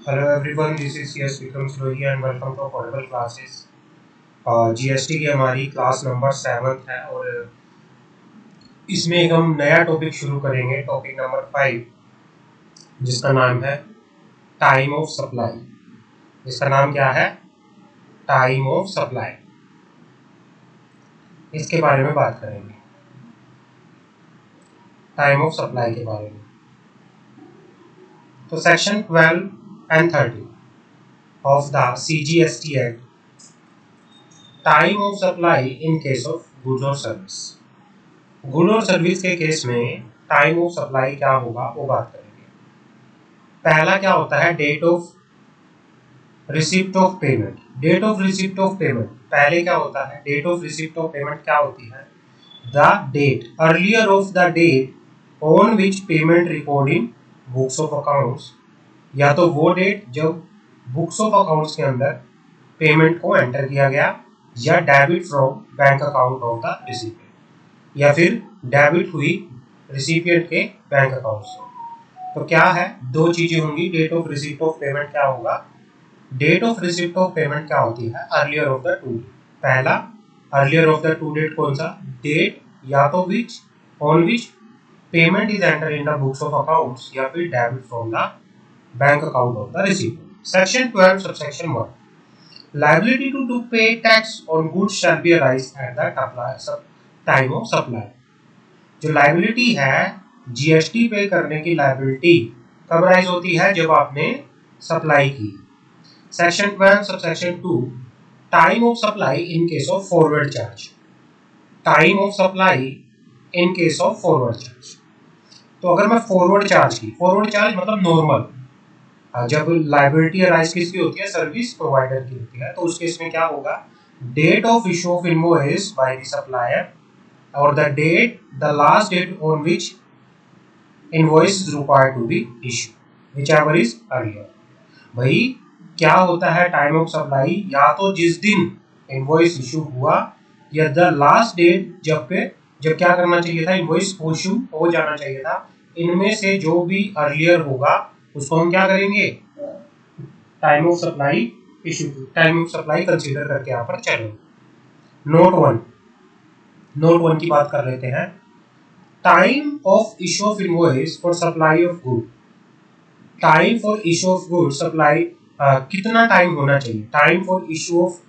Hello everyone, this is CS Vikram Surohi and welcome to Affordable Classes। GST की हमारी class number 7 है और इसमें एक हम नया टॉपिक शुरू करेंगे, टॉपिक नंबर 5, जिसका नाम है टाइम ऑफ सप्लाई। इसका नाम क्या है? Time of supply. इसके बारे में बात करेंगे, टाइम ऑफ सप्लाई के बारे में। तो section 12 and 13 of the CGST Act, time of supply in case of goods और सर्विस। गुड और सर्विस के केस में टाइम ऑफ सप्लाई क्या होगा वो बात करेंगे। पहला क्या होता है? Date of receipt of payment. Date of receipt of payment पहले क्या होता है? Date of receipt of payment क्या होती है? The date earlier of the date on which payment record in books of accounts, या तो वो डेट जब बुक्स ऑफ अकाउंट्स के अंदर पेमेंट को एंटर किया गया, या debit from bank account of the recipient, या फिर डेबिट हुई रिसिपिएंट के बैंक अकाउंट से। तो क्या है? दो चीजें होंगी। Date of receipt of payment क्या होगा? Date of receipt of payment क्या होती है? Earlier of the two date. पहला earlier of the two date कौन सा? डेट या तो which on which payment is enter in the books of accounts, या फिर debit from the bank account of the recipient. Section 12 subsection 1, liability to pay tax on goods shall be arise at the time of supply. जो liability है GST पे करने की, liability कब rise होती है? जब आपने सप्लाई की। Section 12 subsection 2, time of supply in case of forward charge. Time of supply in case of forward charge. तो अगर मैं फॉरवर्ड चार्ज की, फॉरवर्ड चार्ज मतलब नॉर्मल, जब लाइबिलिटी अराइज किसकी होती है? सर्विस प्रोवाइडर की होती है। तो उस केस में क्या होगा? Date of issue of invoice by the supplier और the date, the last date on which invoice is required to be issue, whichever is earlier. भाई क्या होता है टाइम ऑफ सप्लाई? या तो जिस दिन इनवॉइस इशू हुआ, या द लास्ट डेट जब क्या करना चाहिए था? इनवॉइस इशू हो जाना चाहिए था। इनमें से जो भी अर्लियर होगा उसको हम क्या करेंगे? Time of supply issue, time of supply consider करके यहाँ पर चलेंगे। नोट वन की बात कर लेते हैं। Time of issue of invoice for supply of good. Time for issue of good supply, कितना टाइम होना चाहिए? Time for issue of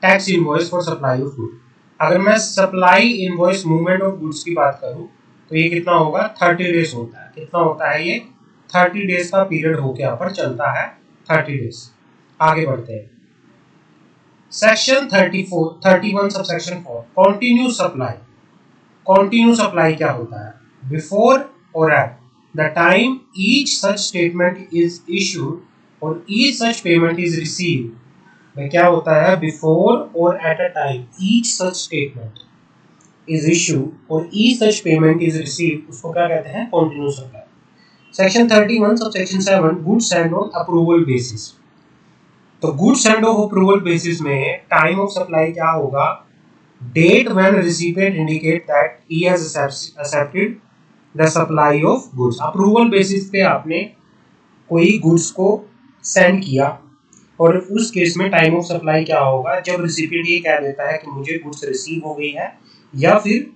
tax invoice for supply of good. अगर मैं supply invoice movement of goods की बात करूं तो ये कितना होगा? 30 डेज होता है। कितना होता है ये? 30 डेज का पीरियड होके यहाँ पर चलता है, 30 डेज। आगे बढ़ते हैं। Section 31 subsection 4, continue supply. Continue supply क्या होता है? बिफोर और at the time each such statement is issued और each such payment is received. क्या होता है? बिफोर और at a time each such statement is issued और each such payment is received, उसको क्या कहते हैं? Continue supply. Section 31 subsection 7, goods and on approval basis. तो goods and of approval basis में टाइम ऑफ सप्लाई क्या होगा? Date when recipient indicate that he has accepted the supply of goods. Approval basis पे आपने कोई goods को send किया और उस केस में टाइम ऑफ सप्लाई क्या होगा? जब रिसिपिएंट ये कह देता है कि मुझे गुड्स रिसीव हो गई है, या फिर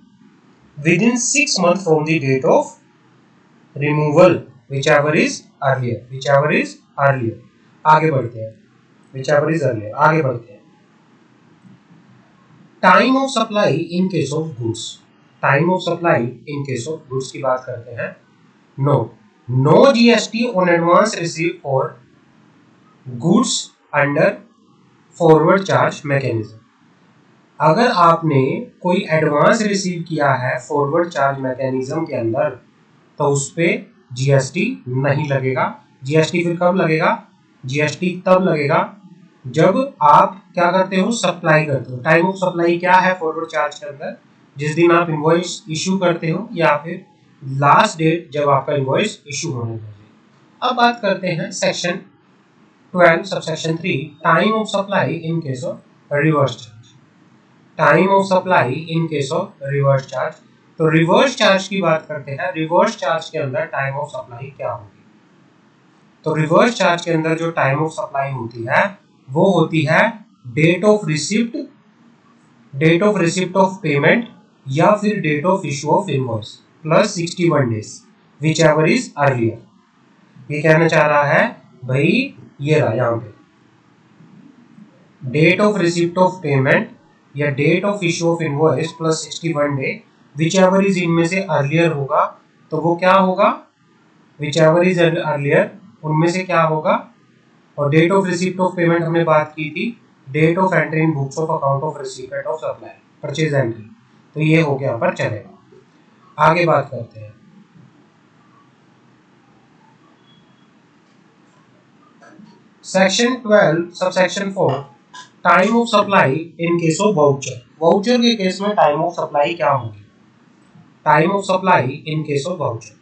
within 6 months from the date of removal, whichever is earlier, whichever is earlier. आगे बढ़ते हैं, व्हिचएवर इज अर्लियर। आगे बढ़ते हैं। Time of supply in case of goods. Time of supply in case of goods की बात करते हैं। No GST on advance receive for goods under forward charge mechanism. अगर आपने कोई एडवांस रिसीव किया है फॉरवर्ड चार्ज मैकेनिज्म के अंदर, तो उस पे जीएसटी नहीं लगेगा। जीएसटी फिर कब लगेगा? जीएसटी तब लगेगा जब आप क्या करते हो? सप्लाई करते हो। टाइम ऑफ सप्लाई क्या है फॉरवर्ड चार्ज के अंदर? जिस दिन आप इनवॉइस इशू करते हो, या फिर लास्ट डेट जब आपका इनवॉइस इशू होने लगे। अब बात करते हैं section 12 subsection 3, time of supply in case of reverse charge. Time of supply in case of reverse charge. तो रिवर्स चार्ज की बात करते हैं। रिवर्स चार्ज के अंदर टाइम ऑफ सप्लाई क्या होगी? तो रिवर्स चार्ज के अंदर जो टाइम ऑफ सप्लाई होती है वो होती है date of receipt of payment या फिर date of issue of invoice plus 61 days whichever is earlier. ये कहना चाह रहा है भाई, ये रहा यहाँ पे date of receipt of payment या date of issue of invoice plus 61 day whichever is इनमें से अर्लियर होगा। तो वो क्या होगा, विच एवर इज अर्लियर उनमें से क्या होगा। और date of receipt of payment हमने बात की थी, date of entry in books of account of receipt of supply purchase entry. तो ये हो गया पर चलेगा। आगे बात करते हैं। Section 12 subsection 4 time of supply in case of voucher. Voucher के केस में टाइम ऑफ सप्लाई क्या होगी। Time of supply in case of voucher,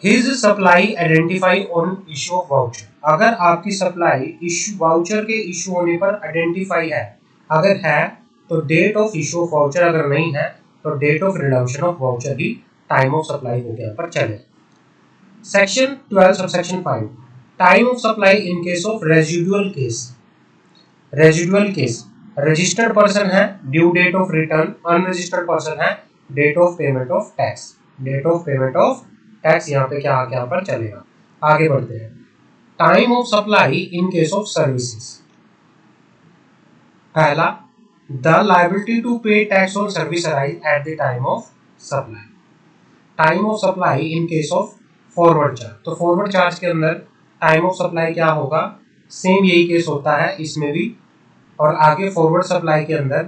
his supply identify on issue of voucher. अगर आपकी सप्लाई इशू वाउचर के issue होने पर identify है, अगर है तो date of issue of voucher, अगर नहीं है तो date of redemption of voucher ही टाइम ऑफ सप्लाई हो गया पर चले। Section 12 subsection 5 time of supply in case of residual case. Residual case, registered person है due date of return, unregistered person है date of payment of tax. Date of payment of tax यहाँ पे क्या यहाँ पर चलेगा। आगे बढ़ते हैं। Time of supply in case of services. पहला, the liability to pay tax on service arise at the time of supply. Time of supply in case of forward charge. तो फॉरवर्ड चार्ज के अंदर टाइम ऑफ सप्लाई क्या होगा, same यही case होता है इसमें भी। और आगे फॉरवर्ड सप्लाई के अंदर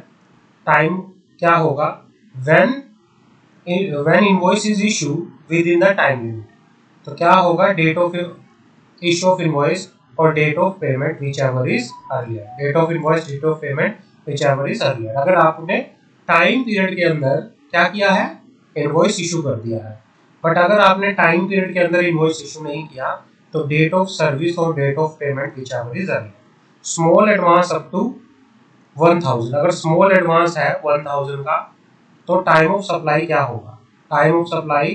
टाइम क्या होगा, when invoice is issue within the time limit. तो क्या होगा, date of issue of invoice और date of payment whichever is earlier. Date of invoice, date of payment whichever is earlier. अगर आपने time period के अंदर क्या किया है, इनवॉइस इशू कर दिया है, बट अगर आपने टाइम पीरियड के अंदर इनवॉइस इशू नहीं किया तो डेट ऑफ सर्विस और date of payment whichever is earlier. Small advance up to 1000, अगर स्मॉल एडवांस है 1000 का तो टाइम ऑफ सप्लाई क्या होगा। टाइम ऑफ सप्लाई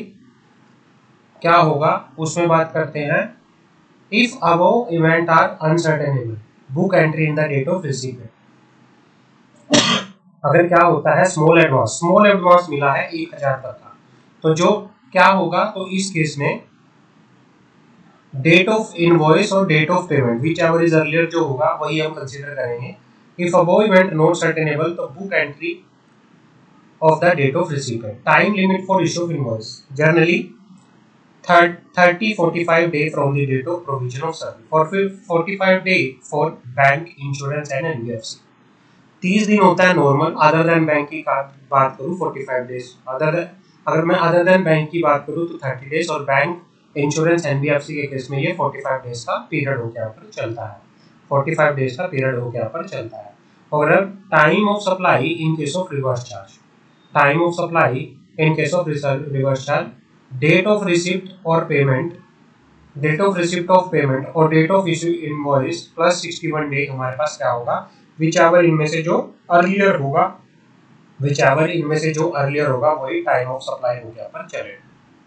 क्या होगा उसमें बात करते हैं। If above event are unascertainable book entry in the date of receipt. अगर क्या होता है, स्मॉल एडवांस मिला है 1000 तक का, तो जो क्या होगा, तो इस केस में डेट ऑफ इनवॉइस और date of payment whichever is earlier जो होगा वही हम कंसीडर करेंगे। If above event not ascertainable तो book entry of the date of receipt. Time limit for issue of invoice generally 30-45 day from the date of provision of service. For 45 day for bank, insurance and NBFC 30 दिन होता है normal. Other than bank की बात करूँ 45 days. अगर मैं other than bank की बात करूँ तो 30 डेज, और बैंक, इंश्योरेंस, NBFC के केस में ये 45 डेज का पीरियड होकर यहाँ पर चलता है। 45 डेज का पीरियड होकर यहाँ पर चलता है। और time of supply in case of reverse charge. Time of supply in case of reverse charge, date of receipt और payment, date of receipt of payment और date of issue invoice plus 61 day हमारे पास क्या होगा, which ever इनमें से जो earlier होगा, विच एवर इनमें से जो अर्लियर होगा वही टाइम ऑफ सप्लाई हो गया पर चले।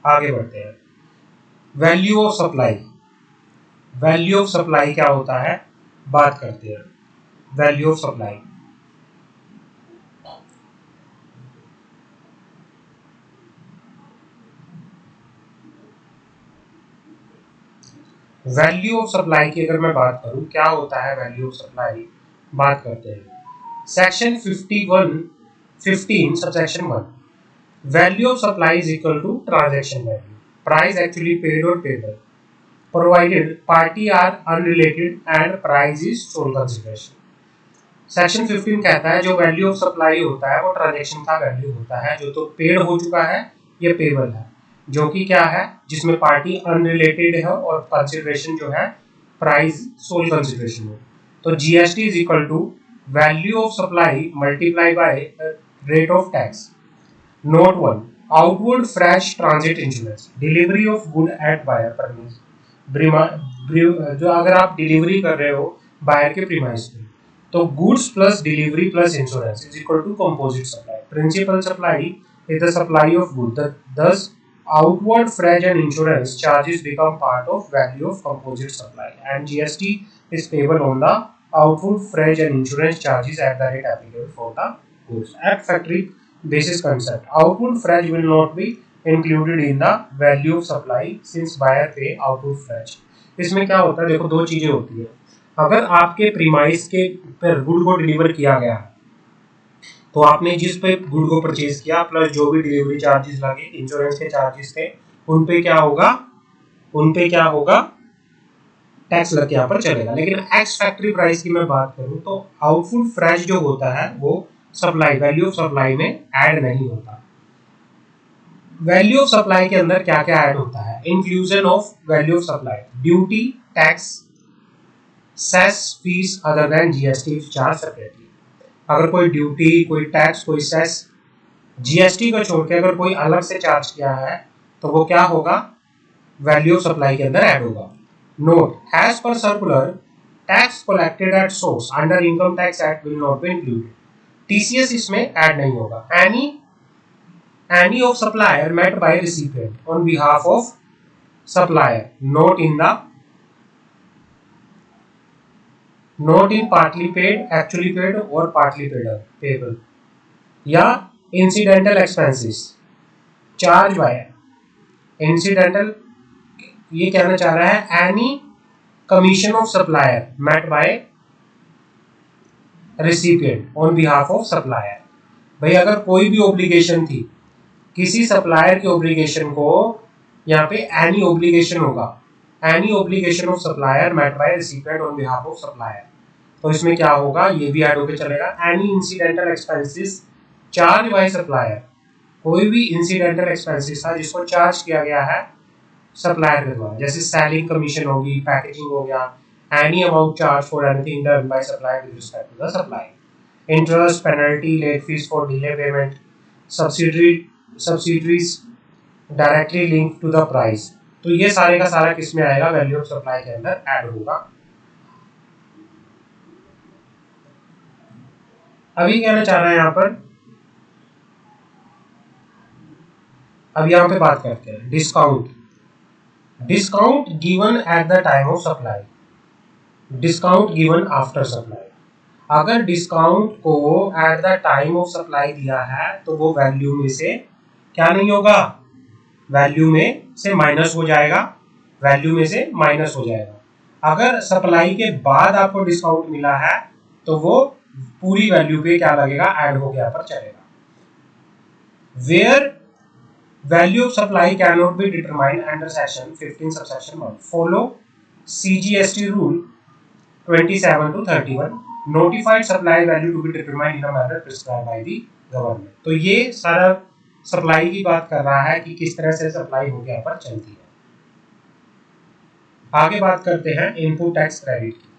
आगे बढ़ते हैं। Value of supply. Value of supply क्या होता है बात करते हैं। Value of supply, value of supply की अगर मैं बात करूं क्या होता है वैल्यू ऑफ सप्लाई, बात करते हैं। Section 15 subsection 1 value of supply is equal to transaction value, price actually paid और payable, provided party are unrelated and price is sole consideration. Section 15 कहता है जो वैल्यू ऑफ सप्लाई होता है वो ट्रांजैक्शन का वैल्यू होता है जो तो पेड हो चुका है या पेबल है, जो कि क्या है जिसमें पार्टी अनरिलेटेड है और कंसिडरेशन जो है प्राइस सोल कंसिडरेशन हो। तो GST is equal to value of supply multiply by rate of tax. Note 1 outward fresh transit insurance, delivery of good at buyer premise, जो अगर आप डिलीवरी कर रहे हो बायर के प्रीमाइस में तो goods plus delivery plus insurance is equal to composite supply. Principal supply is the supply of goods, thus outward freight and insurance charges become part of value of composite supply, and GST is payable on the outward freight and insurance charges at the rate applicable for the goods. At factory basis concept, outward freight will not be included in the value of supply since buyer pay outward freight. इसमें क्या होता है, देखो दो चीजें होती है। अगर आपके प्रीमाइस के पर गुड को डिलीवर किया गया तो आपने जिस पे गुड को परचेज किया प्लस जो भी डिलीवरी चार्जेस लगे, इंश्योरेंस के चार्जेस थे, उन पे क्या होगा टैक्स लग के यहाँ पर चलेगा। लेकिन एक्स फैक्ट्री प्राइस की मैं बात करूं तो आउटपुट फ्रेश जो होता है वो सप्लाई वैल्यू ऑफ सप्लाई में ऐड नहीं होता। वैल्यू ऑफ सप्लाई के अंदर क्या क्या ऐड होता है? Inclusion of value of supply, duty, tax, cess, fees other than GST charge separately. अगर कोई ड्यूटी, कोई टैक्स, कोई सेस जीएसटी को छोड़ के अगर कोई अलग से चार्ज किया है तो वो क्या होगा? वैल्यू ऑफ सप्लाई के अंदर ऐड होगा। Note, as per circular, tax collected at source under income tax act will not be included. TCS इसमें ऐड नहीं होगा। Any of supplier made by recipient on behalf of supplier not in partly paid, actually paid और partly payable, या incidental expenses charge by incidental, ये कहना चाह रहा है any commission of supplier made by recipient on behalf of supplier. भाई अगर कोई भी ऑब्लिगेशन थी, किसी सप्लायर की ऑब्लिगेशन को यहाँ पे एनी ऑब्लिगेशन होगा, any obligation of supplier made by recipient on behalf of supplier, तो इसमें क्या होगा? ये भी ऐड होकर चलेगा। Any incidental expenses charge by supplier, कोई भी इंसिडेंटल एक्सपेंसेस था जिसको चार्ज किया गया है सप्लायर के द्वारा, जैसे सेलिंग कमीशन होगी, पैकेजिंग हो गया, any amount charge for anything done by supplier with respect to the supply, interest, penalty, late fee for delay payment, subsidies directly link to the price. तो ये सारे का सारा किस में आएगा? वैल्यू ऑफ सप्लाई के अंदर ऐड होगा। अभी कहना चाह रहा है यहाँ पर, अब यहाँ पे बात करते हैं discount. Discount given at the time of supply, discount given after supply. अगर डिस्काउंट को eight the time of supply दिया है तो वो वैल्यू में से क्या नहीं होगा? वैल्यू में से माइनस हो जाएगा, वैल्यू में से माइनस हो जाएगा। अगर सप्लाई के बाद आपको डिस्काउंट मिला है तो वो पूरी वैल्यू पे क्या लगेगा? ऐड हो गया पर चलेगा। Where value of supply can not be determined under section 15 subsection 1 follow CGST rule 27 to 31, notified supply value to be determined in a manner prescribed by the government. तो ये सारा सप्लाई की बात कर रहा है कि किस तरह से सप्लाई हो गया पर चलती है। आगे बात करते हैं इनपुट टैक्स क्रेडिट की।